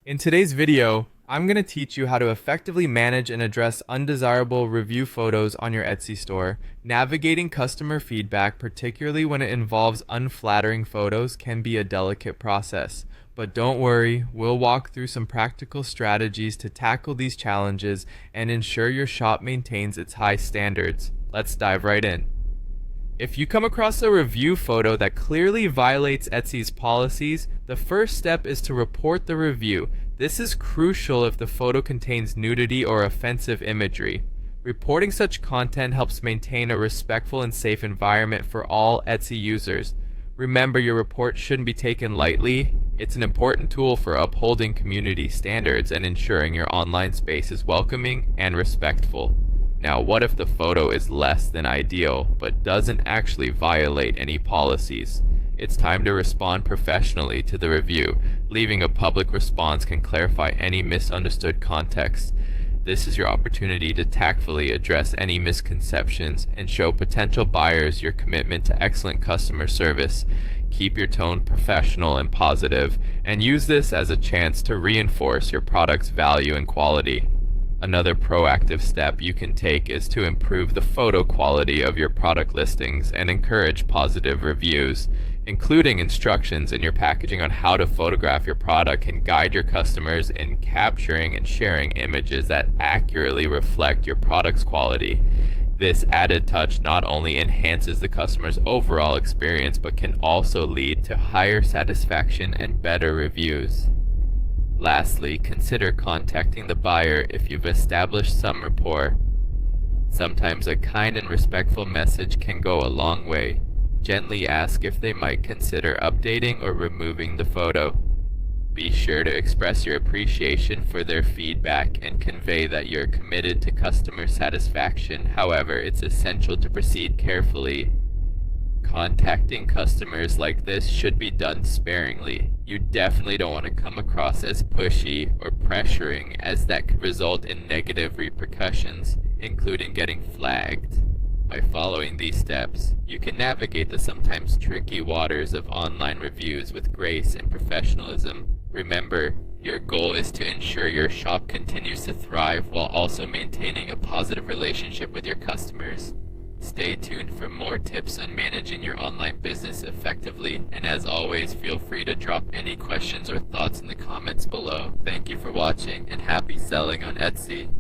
In today's video, I'm going to teach you how to effectively manage and address undesirable review photos on your Etsy store. Navigating customer feedback, particularly when it involves unflattering photos, can be a delicate process. But don't worry, we'll walk through some practical strategies to tackle these challenges and ensure your shop maintains its high standards. Let's dive right in. If you come across a review photo that clearly violates Etsy's policies, the first step is to report the review. This is crucial if the photo contains nudity or offensive imagery. Reporting such content helps maintain a respectful and safe environment for all Etsy users. Remember, your report shouldn't be taken lightly. It's an important tool for upholding community standards and ensuring your online space is welcoming and respectful. Now, what if the photo is less than ideal, but doesn't actually violate any policies? It's time to respond professionally to the review. Leaving a public response can clarify any misunderstood context. This is your opportunity to tactfully address any misconceptions and show potential buyers your commitment to excellent customer service. Keep your tone professional and positive, and use this as a chance to reinforce your product's value and quality. Another proactive step you can take is to improve the photo quality of your product listings and encourage positive reviews. Including instructions in your packaging on how to photograph your product can guide your customers in capturing and sharing images that accurately reflect your product's quality. This added touch not only enhances the customer's overall experience but can also lead to higher satisfaction and better reviews. Lastly, consider contacting the buyer if you've established some rapport. Sometimes a kind and respectful message can go a long way. Gently ask if they might consider updating or removing the photo. Be sure to express your appreciation for their feedback and convey that you're committed to customer satisfaction. However, it's essential to proceed carefully. Contacting customers like this should be done sparingly. You definitely don't want to come across as pushy or pressuring, as that could result in negative repercussions, including getting flagged. By following these steps, you can navigate the sometimes tricky waters of online reviews with grace and professionalism. Remember, your goal is to ensure your shop continues to thrive while also maintaining a positive relationship with your customers. Stay tuned for more tips on managing your online business effectively, and as always, feel free to drop any questions or thoughts in the comments below. Thank you for watching, and happy selling on Etsy.